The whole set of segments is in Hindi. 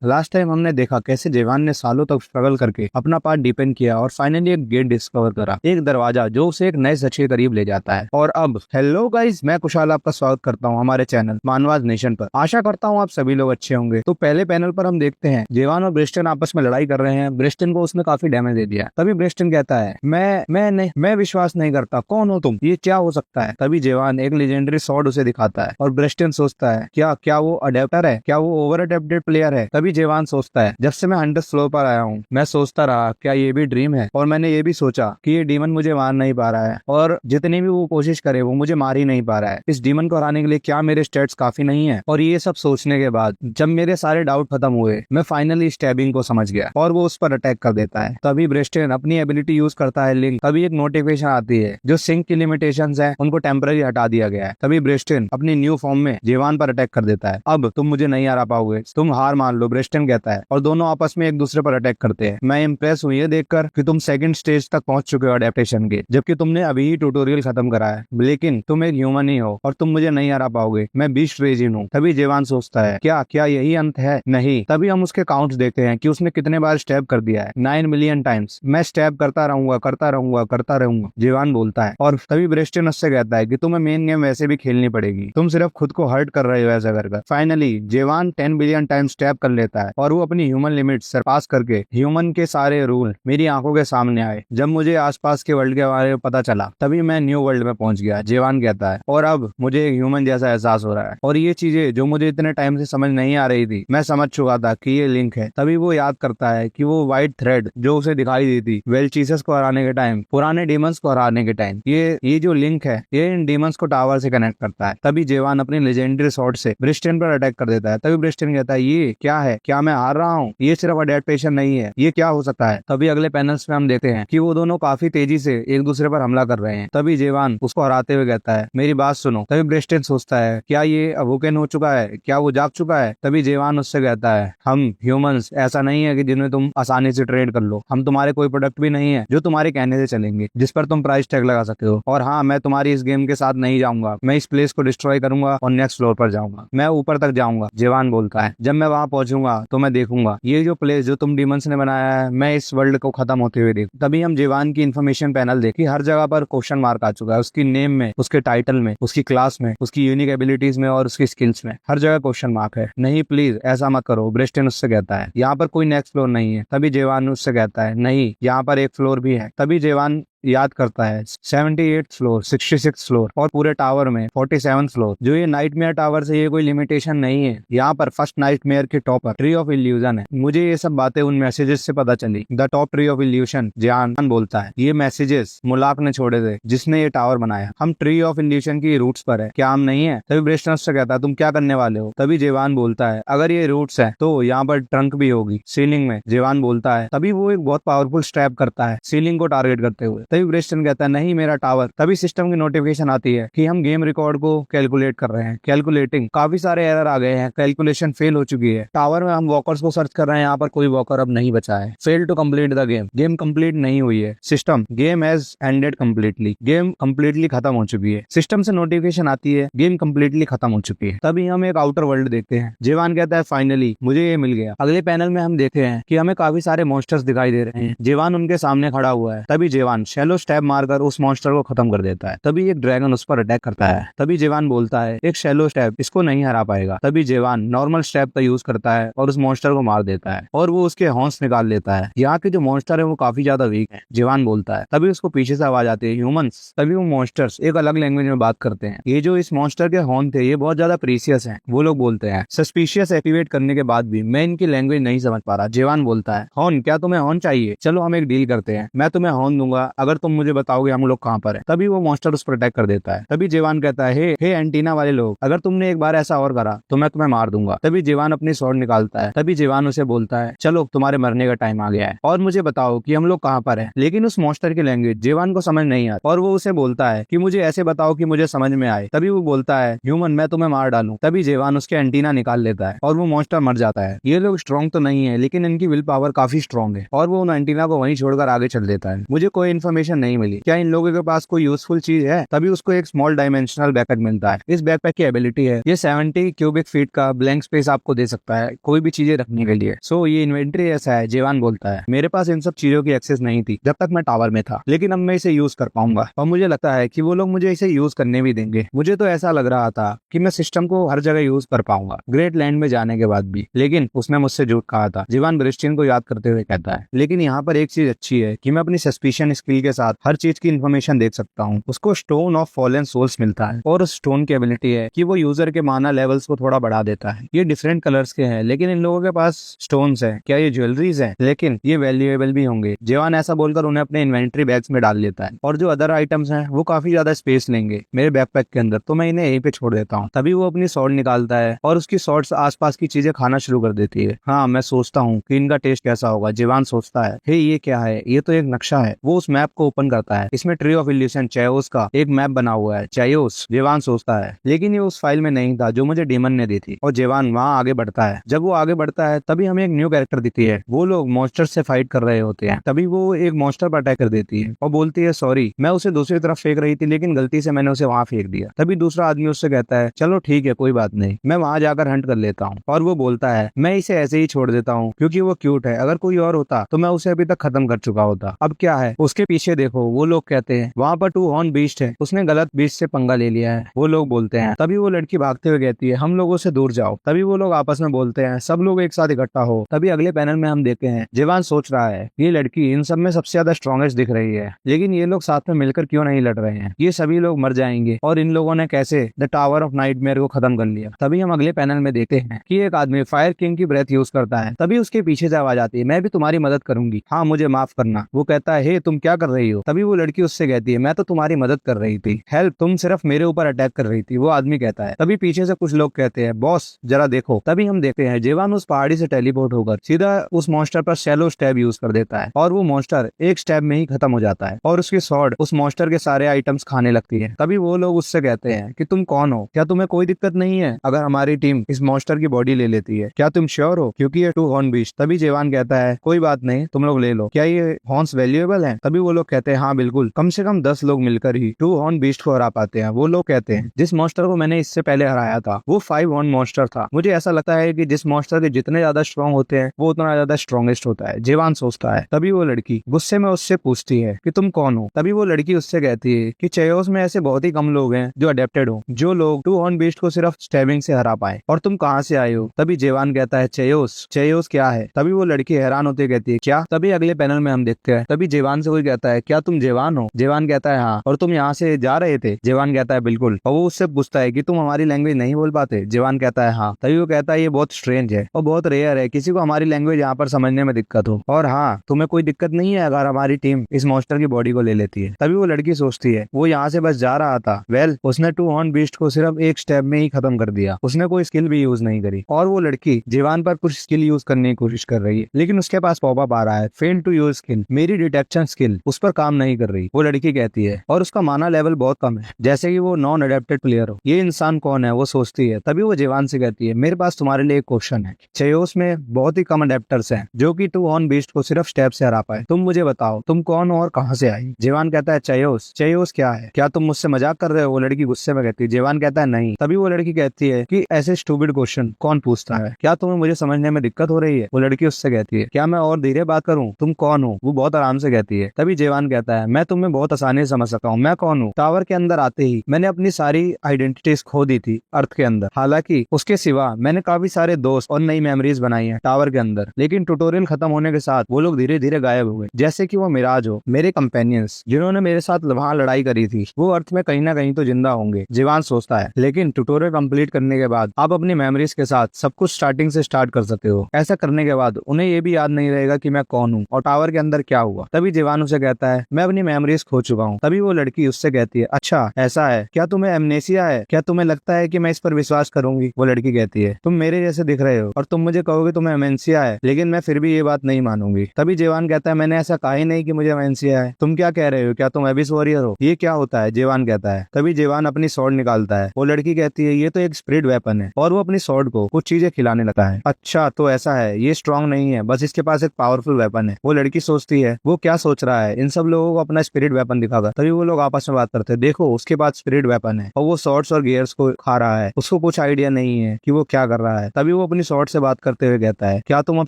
लास्ट टाइम हमने देखा कैसे जेवान ने सालों तक स्ट्रगल करके अपना पार्ट डिपेंड किया और फाइनली एक गेट डिस्कवर करा, एक दरवाजा जो उसे एक नए सच के करीब ले जाता है। और अब हेलो गाइस, मैं कुशाल आपका स्वागत करता हूं हमारे चैनल मानवाज नेशन पर। आशा करता हूं आप सभी लोग अच्छे होंगे। तो पहले पैनल पर हम देखते हैं जेवान और ब्रिस्टन आपस में लड़ाई कर रहे हैं। ब्रिस्टन को उसने काफी डैमेज दे दिया। तभी ब्रिस्टन कहता है मैं विश्वास नहीं करता, कौन हो तुम, ये क्या हो सकता है। तभी जेवान एक लेजेंडरी स्वॉर्ड उसे दिखाता है और ब्रिस्टन सोचता है क्या क्या वो अडेप्टर है, क्या वो ओवर अडेप्टेड प्लेयर है। तभी जेवान सोचता है जब से मैं 100 फ्लोर पर आया हूँ मैं सोचता रहा क्या ये भी ड्रीम है, और मैंने ये भी सोचा कि ये डीमन मुझे मार नहीं पा रहा है और जितनी भी वो कोशिश करे वो मुझे मार ही नहीं पा रहा है। इस डीमन को हराने के लिए क्या मेरे स्टेट्स काफी नहीं है। और ये सब सोचने के बाद जब मेरे सारे डाउट खत्म हुए मैं फाइनली स्टैबिंग को समझ गया और वो उस पर अटैक कर देता है। तभी ब्रिस्टन अपनी एबिलिटी यूज करता है लिंक। तभी एक नोटिफिकेशन आती है जो सिंक की लिमिटेशंस है उनको टेम्पररी हटा दिया गया है। तभी ब्रिस्टन अपनी न्यू फॉर्म में जेवान पर अटैक कर देता है। अब तुम मुझे नहीं हरा पाओगे, तुम हार मान लो, ब्रिस्टन कहता है। और दोनों आपस में एक दूसरे पर अटैक करते हैं। मैं इम्प्रेस हुई है देखकर कि तुम सेकंड स्टेज तक पहुंच चुके हो अडेप्टेशन के, जबकि तुमने अभी ही ट्यूटोरियल खत्म करा है। लेकिन तुम एक ह्यूमन ही हो और तुम मुझे नहीं हरा पाओगे, मैं बीस्ट रेजिन हूँ। तभी जेवान सोचता है क्या क्या यही अंत है। नहीं। तभी हम उसके काउंट्स देखते हैं कि उसने कितने बार स्टैब कर दिया है। 9 मिलियन टाइम्स। मैं स्टैब करता रहूंगा करता रहूंगा करता रहूंगा, जेवान बोलता है। और तभी ब्रिस्टन उससे कहता है कि तुम्हें मेन गेम वैसे भी खेलनी पड़ेगी, तुम सिर्फ खुद को हर्ट कर रहे हो ऐसा कर। फाइनली जेवान 10 बिलियन टाइम्स स्टैब कर लेता है और वो अपनी ह्यूमन लिमिट सरपास करके ह्यूमन के सारे रूल मेरी आंखों के सामने आए। जब मुझे आसपास के वर्ल्ड के बारे में पता चला तभी मैं न्यू वर्ल्ड में पहुंच गया, जेवान कहता है। और अब मुझे एक ह्यूमन जैसा एहसास हो रहा है और ये चीजें जो मुझे इतने टाइम से समझ नहीं आ रही थी मैं समझ चुका था कि ये लिंक है। तभी वो याद करता है कि वो व्हाइट थ्रेड जो उसे दिखाई दी थी वेलचीसस को हराने के टाइम, पुराने डीमंस को हराने के टाइम, ये जो लिंक है ये इन डीमंस को टावर से कनेक्ट करता है। तभी जेवान अपनी लेजेंडरी स्वॉर्ड से ब्रिस्टन पर अटैक कर देता है। तभी ब्रिस्टन कहता है ये क्या है, क्या मैं हार रहा हूँ, ये सिर्फ अडेप्टेशन नहीं है, ये क्या हो सकता है। तभी अगले पैनल्स में हम देखते हैं कि वो दोनों काफी तेजी से एक दूसरे पर हमला कर रहे हैं। तभी जेवान उसको हराते हुए कहता है मेरी बात सुनो। तभी ब्रिस्टन सोचता है क्या ये अवोकेन हो चुका है, क्या वो जाग चुका है। तभी जेवान उससे कहता है हम ह्यूमंस ऐसा नहीं है कि जिन्हें तुम आसानी से ट्रेड कर लो, हम तुम्हारे कोई प्रोडक्ट भी नहीं है जो तुम्हारे कहने से चलेंगे, जिस पर तुम प्राइस टैग लगा सकते हो। और हाँ, मैं तुम्हारी इस गेम के साथ नहीं जाऊंगा, मैं इस प्लेस को डिस्ट्रॉय करूंगा और नेक्स्ट फ्लोर पर जाऊंगा, मैं ऊपर तक जाऊंगा। जेवान बोलता है जब मैं वहां पहुंचूंगा तो मैं देखूंगा ये जो प्लेस जो तुम डीमंस ने बनाया है मैं इस वर्ल्ड को खत्म होते हुए देखूं। तभी हम जेवान की इन्फॉर्मेशन पैनल देखी, हर जगह पर क्वेश्चन मार्क आ चुका है, उसकी नेम में, उसके टाइटल में, उसकी क्लास में, उसकी यूनिक एबिलिटीज में और उसकी स्किल्स में, हर जगह क्वेश्चन मार्क है। नहीं प्लीज ऐसा मत करो, ब्रिस्टन उससे कहता है यहाँ पर कोई नेक्स्ट फ्लोर नहीं है। तभी जेवान उससे कहता है नहीं, यहाँ पर एक फ्लोर भी है। तभी जेवान याद करता है 78 फ्लोर, 66 फ्लोर और पूरे टावर में 47 फ्लोर। जो ये नाइटमेयर टावर से ये कोई लिमिटेशन नहीं है, यहाँ पर फर्स्ट नाइटमेयर के टॉपर ट्री ऑफ इल्यूजन है। मुझे ये सब बातें उन मैसेजेस से पता चली। The top tree of illusion, जेवान बोलता है ये मैसेजेस मुलाक ने छोड़े थे जिसने ये टावर बनाया। हम ट्री ऑफ इल्यूशन की रूट्स पर है, क्या हम नहीं है। तभी ब्रिस्टन से कहता है तुम क्या करने वाले हो। तभी जेवान बोलता है अगर ये रूट्स है तो यहाँ पर ट्रंक भी होगी सीलिंग में, जेवान बोलता है। तभी वो एक बहुत पावरफुल स्ट्रैप करता है सीलिंग को टारगेट करते हुए। तभी ब्रिस्टन कहता है नहीं मेरा टावर। तभी सिस्टम की नोटिफिकेशन आती है कि हम गेम रिकॉर्ड को कैलकुलेट कर रहे हैं, कैलकुलेटिंग, काफी सारे एरर आ गए हैं, कैलकुलेशन फेल हो चुकी है। टावर में हम वॉकर्स को सर्च कर रहे हैं, यहाँ पर कोई वॉकर अब नहीं बचा है। Fail to complete the game, game complete नहीं हुई है। System game has ended completely, game completely खत्म हो चुकी है। सिस्टम से नोटिफिकेशन आती है गेम कंप्लीटली खत्म हो चुकी है। तभी हम एक आउटर वर्ल्ड देखते हैं। जेवान कहता है फाइनली मुझे ये मिल गया। अगले पैनल में हम देखते हैं कि हमें काफी सारे मॉन्स्टर्स दिखाई दे रहे हैं। जेवान उनके सामने खड़ा हुआ है। तभी जेवान शैलो स्टैब मारकर उस मॉन्स्टर को खत्म कर देता है। तभी एक ड्रैगन उस पर अटैक करता है। तभी जेवान बोलता है एक शैलो स्टैब इसको नहीं हरा पाएगा। तभी जेवान नॉर्मल स्टैब का यूज करता है और उस मॉन्स्टर को मार देता है और वो उसके हॉर्न्स निकाल लेता है। यहाँ के जो मॉन्स्टर है वो काफी ज्यादा वीक है, जेवान बोलता है। तभी उसको पीछे से आवाज आती है ह्यूमंस। तभी वो मॉन्स्टर्स एक अलग लैंग्वेज में बात करते हैं। ये जो इस मॉन्स्टर के हॉर्न थे ये बहुत ज्यादा प्रीसियस है, वो लोग बोलते हैं। सस्पिशियस एक्टिवेट करने के बाद भी मैं इनकी लैंग्वेज नहीं समझ पा रहा। जेवान बोलता है हॉर्न, क्या तुम्हें हॉर्न चाहिए, चलो हम एक डील करते हैं, मैं तुम्हें हॉर्न दूंगा अगर तुम मुझे बताओगे हम लोग कहाँ पर है। तभी वो मॉन्स्टर उस पर अटैक कर देता है। तभी जेवान कहता है हे एंटीना वाले लोग, अगर तुमने एक बार ऐसा और करा तो मैं तुम्हें मार दूंगा। तभी जेवान अपनी स्वॉर्ड निकालता है। तभी जेवान उसे बोलता है चलो तुम्हारे मरने का टाइम आ गया है और मुझे बताओ कि हम लोग कहाँ पर है। लेकिन उस मॉन्स्टर की लैंग्वेज जेवान को समझ नहीं आती और वो उसे बोलता है कि मुझे ऐसे बताओ कि मुझे समझ में आए। तभी वो बोलता है ह्यूमन मैं तुम्हें मार डालूं। तभी जेवान उसके एंटीना निकाल लेता है और वो मॉन्स्टर मर जाता है। ये लोग स्ट्रॉन्ग तो नहीं है लेकिन इनकी विल पावर काफी स्ट्रॉन्ग है और वो उन एंटीना को वहीं छोड़कर आगे चल देता है। मुझे कोई इन्फॉर्मेशन इन्फॉर्मेशन नहीं मिली। क्या इन लोगों के पास कोई यूजफुल चीज है? तभी उसको एक स्मॉल डायमेंशनल बैकपैक मिलता है। इस बैकपैक की एबिलिटी है ये 70 क्यूबिक फीट का ब्लैंक स्पेस आपको दे सकता है कोई भी चीजें रखने के लिए। सो ये इन्वेंटरी ऐसा है, जेवान बोलता है, मेरे पास इन सब चीजों की एक्सेस नहीं थी जब तक मैं टावर में था, लेकिन अब मैं इसे यूज कर पाऊंगा और मुझे लगता है कि वो लोग मुझे इसे यूज करने भी देंगे। मुझे तो ऐसा लग रहा था कि मैं सिस्टम को हर जगह यूज कर पाऊंगा ग्रेट लैंड में जाने के बाद भी, लेकिन उसने मुझसे झूठ कहा था। जीवान ब्रिस्टिन को याद करते हुए कहता है, लेकिन यहाँ पर एक चीज अच्छी है कि मैं अपनी सस्पिशन स्किल के साथ हर चीज की इन्फॉर्मेशन देख सकता हूँ। उसको स्टोन ऑफ फॉलन सोल्स मिलता है और उस स्टोन की एबिलिटी है कि वो यूजर के माना लेवल्स को थोड़ा बढ़ा देता है। ये डिफरेंट कलर्स के हैं, लेकिन इन लोगों के पास स्टोन्स है। क्या ये ज्वेलरीज है? लेकिन ये वैल्यूएबल भी होंगे। जेवान ऐसा बोलकर उन्हें अपने इन्वेंटरी बैग्स में डाल लेता है और जो अदर आइटम्स हैं वो काफी ज्यादा स्पेस लेंगे मेरे बैकपैक के अंदर, तो मैं इन्हें यहीं पे छोड़ देता हूँ। तभी वो अपनी स्वॉर्ड निकालता है और उसकी स्वॉर्ड से आसपास की चीजें खाना शुरू कर देती है। हाँ, मैं सोचता हूँ कि इनका टेस्ट कैसा होगा। जेवान सोचता है, हे ये क्या है? ये तो एक नक्शा है। वो उस मैप को ओपन करता है, इसमें ट्री ऑफ इल्यूशन चायोस का एक मैप बना हुआ है। चायोस, जेवान सोचता है, लेकिन ये उस फाइल में नहीं था जो मुझे डेमन ने दी थी। और जेवान वहाँ आगे बढ़ता है। जब वो आगे बढ़ता है तभी हमें एक न्यू कैरेक्टर दिखती है। वो लोग मॉन्स्टर से फाइट कर रहे होते हैं। तभी वो एक मॉन्स्टर पर अटैक कर देती है और बोलती है, सॉरी, मैं उसे दूसरी तरफ फेंक रही थी, लेकिन गलती से मैंने उसे वहाँ फेंक दिया। तभी दूसरा आदमी उससे कहता है, चलो ठीक है, कोई बात नहीं, मैं वहाँ जाकर हंट कर लेता हूँ। और वो बोलता है, मैं इसे ऐसे ही छोड़ देता हूँ क्योंकि वो क्यूट है। अगर कोई और होता तो मैं उसे अभी तक खत्म कर चुका होता। अब क्या है? उसके पीछे देखो, वो लोग कहते हैं वहाँ पर 2 हॉर्न बीस्ट है, उसने गलत बीस्ट से पंगा ले लिया है, वो लोग बोलते हैं। तभी वो लड़की भागते हुए कहती है, हम लोगों से दूर जाओ। तभी वो लोग आपस में बोलते हैं, सब लोग एक साथ इकट्ठा हो। तभी अगले पैनल में हम देखते हैं जेवान सोच रहा है, ये लड़की इन सब में सबसे ज्यादा स्ट्रॉन्गेस्ट दिख रही है, लेकिन ये लोग साथ में मिलकर क्यों नहीं लड़ रहे हैं? ये सभी लोग मर जाएंगे और इन लोगों ने कैसे द टावर ऑफ नाइटमेयर को खत्म कर लिया। तभी हम अगले पैनल में देखते हैं कि एक आदमी फायर किंग की ब्रेथ यूज करता है। तभी उसके पीछे से आवाज आती है, मैं भी तुम्हारी मदद करूंगी, हाँ मुझे माफ करना। वो कहता है, हे तुम क्या कर रही हो? तभी वो लड़की उससे कहती है, मैं तो तुम्हारी मदद कर रही थी, हेल्प, तुम सिर्फ मेरे ऊपर अटैक कर रही थी। वो आदमी कहता है। तभी पीछे से कुछ लोग कहते हैं, बॉस जरा देखो। तभी हम देखते हैं जेवान उस पहाड़ी से टेलीपोर्ट होकर सीधा उस मॉन्स्टर पर शैलो स्टैब यूज कर देता है और वो मॉन्स्टर एक स्टैब में ही खत्म हो जाता है और उसकी स्वॉर्ड उस मॉन्स्टर के सारे आइटम्स खाने लगती है। तभी वो लोग उससे कहते हैं कि तुम कौन हो? क्या तुम्हें कोई दिक्कत नहीं है अगर हमारी टीम इस मॉन्स्टर की बॉडी ले लेती है? क्या तुम श्योर हो? क्योंकि ये 2 हॉर्न बीस्ट। तभी जेवान कहता है, कोई बात नहीं, तुम लोग ले लो। क्या ये हॉर्न्स वैल्यूएबल हैं? तभी वो लोग कहते हैं, हाँ बिल्कुल, कम से कम 10 लोग मिलकर ही 2 हॉर्न बीस्ट को हरा पाते हैं। वो लोग कहते हैं, जिस मॉन्स्टर को मैंने इससे पहले हराया था वो 5 हॉर्न मॉन्स्टर था। मुझे ऐसा लगता है कि जिस मॉन्स्टर के जितने ज्यादा स्ट्रॉन्ग होते हैं वो उतना ज्यादा स्ट्रॉन्गेस्ट होता है। जेवान सोचता है। तभी वो लड़की गुस्से में उससे पूछती है कि तुम कौन हो? तभी वो लड़की उससे कहती है कि चेयोस में ऐसे बहुत ही कम लोग हैं जो अडेप्टेड हो, जो लोग 2 हॉर्न बीस्ट को सिर्फ स्टैबिंग से हरा पाए, और तुम कहाँ से आए हो? तभी जेवान कहता है, चेयोस। चेयोस क्या है? तभी वो लड़की हैरान होते कहती है, क्या? तभी अगले पैनल में हम देखते हैं, तभी जेवान से कोई कहता है, क्या तुम जेवान हो? जेवान कहता है, हाँ। और तुम यहाँ से जा रहे थे? जेवान कहता है, बिल्कुल। और वो उससे पूछता है कि तुम हमारी लैंग्वेज नहीं बोल पाते? जेवान कहता है, हाँ। तभी वो कहता है, ये बहुत स्ट्रेंज है और बहुत रेयर है किसी को हमारी लैंग्वेज यहाँ पर समझने में दिक्कत हो, और हाँ, तुम्हें कोई दिक्कत नहीं है अगर हमारी टीम इस मॉन्स्टर की बॉडी को ले लेती है? तभी वो लड़की सोचती है, वो यहाँ से बस जा रहा था, उसने 2 हॉर्न बीस्ट को सिर्फ एक स्टेप में ही खत्म कर दिया, उसने कोई स्किल भी यूज नहीं करी। और वो लड़की जेवान पर कुछ स्किल यूज करने की कोशिश कर रही है, लेकिन उसके पास पॉपअप आ रहा है, फेल टू यूज स्किल, मेरी डिटेक्शन स्किल उस पर काम नहीं कर रही। वो लड़की कहती है, और उसका माना लेवल बहुत कम है, जैसे कि वो नॉन अडेप्टेड प्लेयर हो। ये इंसान कौन है? वो सोचती है। तभी वो जेवान से कहती है, मेरे पास तुम्हारे लिए एक क्वेश्चन है। चेयोस में बहुत ही कम अडेप्टर्स हैं जो कि 2 हॉर्न बीस्ट को सिर्फ स्टेप से हरा पाए। तुम मुझे बताओ, तुम कौन हो और कहाँ से आई? जेवान कहता है, चेयोस। चेयोस क्या है? क्या तुम मुझसे मजाक कर रहे हो? वो लड़की गुस्से में कहती है। जेवान कहता है, नहीं। तभी वो लड़की कहती है कि ऐसे स्टूपिड क्वेश्चन कौन पूछता है? क्या तुम्हें मुझे समझने में दिक्कत हो रही है? वो लड़की उससे कहती है, क्या मैं और धीरे बात करूं? तुम कौन हो? वो बहुत आराम से कहती है। तभी जेवान कहता है, मैं तुम्हें बहुत आसानी से समझ सकता हूँ, मैं कौन हूँ। टावर के अंदर आते ही मैंने अपनी सारी आइडेंटिटीज खो दी थी अर्थ के अंदर, हालांकि उसके सिवा मैंने काफी सारे दोस्त और नई मेमोरीज बनाई हैं टावर के अंदर, लेकिन ट्यूटोरियल खत्म होने के साथ वो लोग धीरे धीरे गायब हुए, जैसे कि वो मिराज हो। मेरे कंपेनियंस जिन्होंने मेरे साथ वहां लड़ाई करी थी वो अर्थ में कहीं ना कहीं तो जिंदा होंगे। जेवान सोचता है, लेकिन ट्यूटोरियल कंप्लीट करने के बाद आप अपनी मेमोरीज के साथ सब कुछ स्टार्टिंग से स्टार्ट कर सकते हो। ऐसा करने के बाद उन्हें ये भी याद नहीं रहेगा कि मैं कौन हूँ और टावर के अंदर क्या हुआ। तभी जेवान उसे कहता है, मैं अपनी मेमोरीज खो चुका हूँ। तभी वो लड़की उससे कहती है, अच्छा ऐसा है क्या? तुम्हें एमनेसिया है? क्या तुम्हें लगता है कि मैं इस पर विश्वास करूंगी? वो लड़की कहती है, तुम मेरे जैसे दिख रहे हो और तुम मुझे कहोगे तुम्हें एमनेसिया है, लेकिन मैं फिर भी ये बात नहीं मानूंगी। तभी जेवान कहता है, मैंने ऐसा कहा ही नहीं कि मुझे एमनेसिया है। तुम क्या कह रहे हो? क्या तुम एबिस वॉरियर हो? ये क्या होता है? जेवान कहता है। तभी जेवान अपनी स्वॉर्ड निकालता है। वो लड़की कहती है, ये तो एक स्पिरिट वेपन है, और वो अपनी स्वॉर्ड को कुछ चीजें खिलाने लगता है। अच्छा तो ऐसा है, ये स्ट्रॉन्ग नहीं है, बस इसके पास एक पावरफुल वेपन है। वो लड़की सोचती है, वो क्या सोच रहा है? इन सब लोगों को अपना स्पिरिट वेपन दिखाकर तभी वो लोग आपस में बात करते हैं। देखो उसके पास स्पिरिट वेपन है और वो स्वॉर्ड्स और गियर्स को खा रहा है, उसको कुछ आइडिया नहीं है कि वो क्या कर रहा है। तभी वो अपनी स्वॉर्ड से बात करते हुए कहता है, क्या तुम अब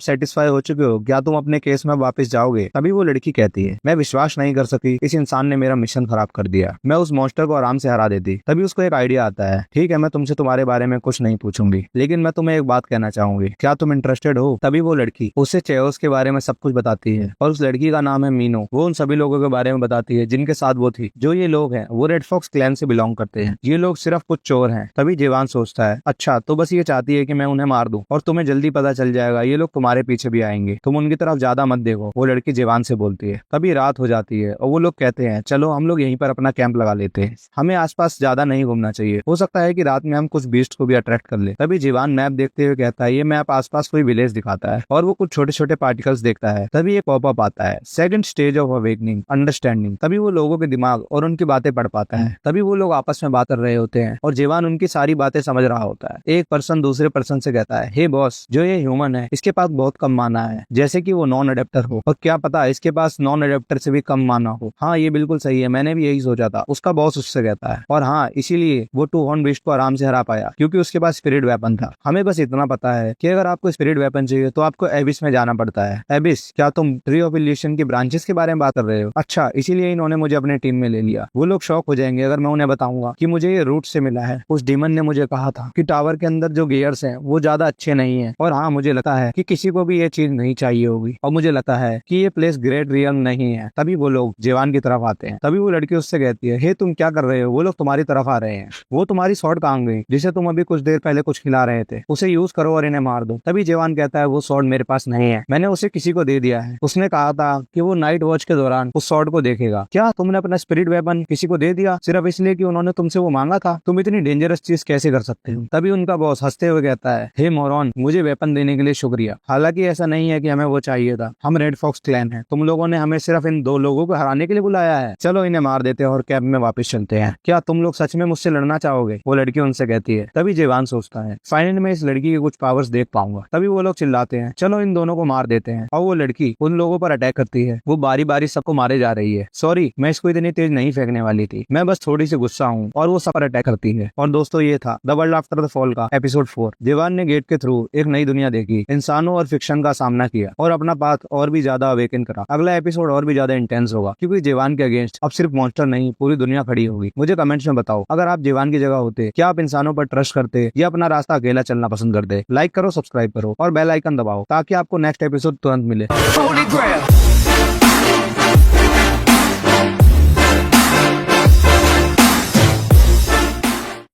सेटिस्फाई हो चुके हो? क्या तुम अपने केस में वापस जाओगे? तभी वो लड़की कहती है, मैं विश्वास नहीं कर सकी, इस इंसान ने मेरा मिशन खराब कर दिया, मैं उस मॉन्स्टर को आराम से हरा देती। तभी उसको एक आइडिया आता है, ठीक है मैं तुमसे तुम्हारे बारे में कुछ नहीं पूछूंगी, लेकिन मैं तुम्हें एक बात कहना चाहूंगी, क्या तुम इंटरेस्टेड हो? तभी वो लड़की उसे चेओस के बारे में सब कुछ बताती है और उस लड़की का नाम है मीनो। वो उन सभी लोगों के बारे में बताती है जिनके साथ वो थी। जो ये लोग हैं वो रेड फॉक्स क्लैन से बिलोंग करते हैं, ये लोग सिर्फ कुछ चोर हैं। तभी जेवान सोचता है, अच्छा तो बस ये चाहती है कि मैं उन्हें मार दूं और तुम्हें जल्दी पता चल जाएगा, ये लोग तुम्हारे पीछे भी आएंगे, तुम उनकी तरफ ज्यादा मत देखो। वो लड़की जेवान से बोलती है। तभी रात हो जाती है और वो लोग कहते हैं, चलो हम लोग यहीं पर अपना कैंप लगा लेते हैं, हमें आसपास ज्यादा नहीं घूमना चाहिए, हो सकता है कि रात में हम कुछ बीस्ट को भी अट्रैक्ट कर ले। तभी जीवान मैप देखते हुए कहता है, ये मैप आसपास कोई विलेज दिखाता है और वो कुछ छोटे छोटे पार्टिकल्स देखता है। तभी एक पॉपअप आता है, second stage of awakening, understanding. तभी वो लोगों के दिमाग और उनकी बातें पढ़ पाता है। तभी वो लोग आपस में बात कर रहे होते हैं और जीवान उनकी सारी बातें समझ रहा होता है। एक पर्सन दूसरे पर्सन से कहता है, हे बॉस, जो ये ह्यूमन है इसके पास बहुत कम माना है, जैसे कि वो नॉन अडेप्टर हो, और क्या पता इसके पास नॉन अडेप्टर से भी कम माना हो। हाँ ये बिल्कुल सही है, मैंने भी यही सोचा था, उसका बॉस उससे कहता है। और हाँ इसीलिए वो टू हॉर्न बीस्ट को आराम से हरा पाया क्योंकि उसके पास स्पिरिट वेपन था। हमें बस इतना पता है कि अगर आपको स्पिरिट वेपन चाहिए तो आपको एबिस में जाना पड़ता है। एबिस, क्या तुम ट्री ऑफ इल्यूशन की ब्रांचेस के बारे में बात कर रहे हो? अच्छा इसीलिए इन्होंने मुझे अपने टीम में ले लिया। वो लोग शॉक हो जाएंगे अगर मैं उन्हें बताऊंगा कि मुझे ये रूट से मिला है। उस डीमन ने मुझे कहा था कि टावर के अंदर जो गियर्स हैं वो ज्यादा अच्छे नहीं है। और हाँ मुझे लगता है कि किसी को भी ये चीज नहीं चाहिए होगी और मुझे लगता है कि ये प्लेस ग्रेट रियल नहीं है। तभी वो लोग जीवान की तरफ आते हैं। तभी वो लड़की उससे कहती है, हे तुम क्या कर रहे हो? वो लोग तुम्हारी तरफ आ रहे हैं। वो तुम्हारी स्वॉर्ड कहाँ गई जिसे तुम अभी कुछ देर पहले कुछ खिला रहे थे? उसे यूज करो और इन्हें मार दो। तभी जीवान कहता है, वो स्वॉर्ड मेरे पास नहीं है, मैंने उसे किसी को दे दिया है। उसने कहा था कि वो नाइट वॉच के दौरान उस स्वॉर्ड को देखेगा। क्या तुमने अपना स्पिरिट वेपन किसी को दे दिया सिर्फ इसलिए कि उन्होंने तुमसे वो मांगा था? तुम इतनी डेंजरस चीज कैसे कर सकते हो? तभी उनका बॉस हंसते हुए कहता है, हे मोरॉन, मुझे वेपन देने के लिए शुक्रिया, हालांकि ऐसा नहीं है कि हमें वो चाहिए था, हम रेड फॉक्स क्लैन हैं, तुम लोगों ने हमें सिर्फ इन दो लोगों को हराने के लिए बुलाया है, चलो इन्हें मार देते हैं और कैंप में वापस चलते हैं। क्या तुम लोग सच में मुझसे लड़ना चाहोगे? वो लड़की उनसे कहती है। तभी जेवान सोचता है, फाइनली मैं इस लड़की के कुछ पावर्स देख पाऊंगा। तभी वो लोग चिल्लाते हैं, चलो इन दोनों को मार देते हैं। और वो लड़की उन लोगों पर अटैक करती है। वो बारी बारी सबको मारे जा रही है। सॉरी, मैं इसको इतनी तेज नहीं फेंकने वाली थी, मैं बस थोड़ी सी गुस्सा हूँ। और वो सब पर अटैक करती है। और दोस्तों ये था the world after the fall का एपिसोड 4। जेवान ने गेट के थ्रू एक नई दुनिया देखी, इंसानों और फिक्शन का सामना किया और अपना पाथ और भी ज्यादा अवेकन करा। अगला एपिसोड और भी ज्यादा इंटेंस होगा क्योंकि जेवान के अगेंस्ट अब सिर्फ मॉन्स्टर नहीं पूरी दुनिया खड़ी होगी। मुझे कमेंट्स में बताओ, अगर आप जेवान की जगह होते क्या आप इंसानों पर ट्रस्ट करते या अपना रास्ता अकेला चलना पसंद करते? लाइक करो, सब्सक्राइब करो और बेल आइकन दबाओ ताकि आपको नेक्स्ट एपिसोड तुरंत मिले।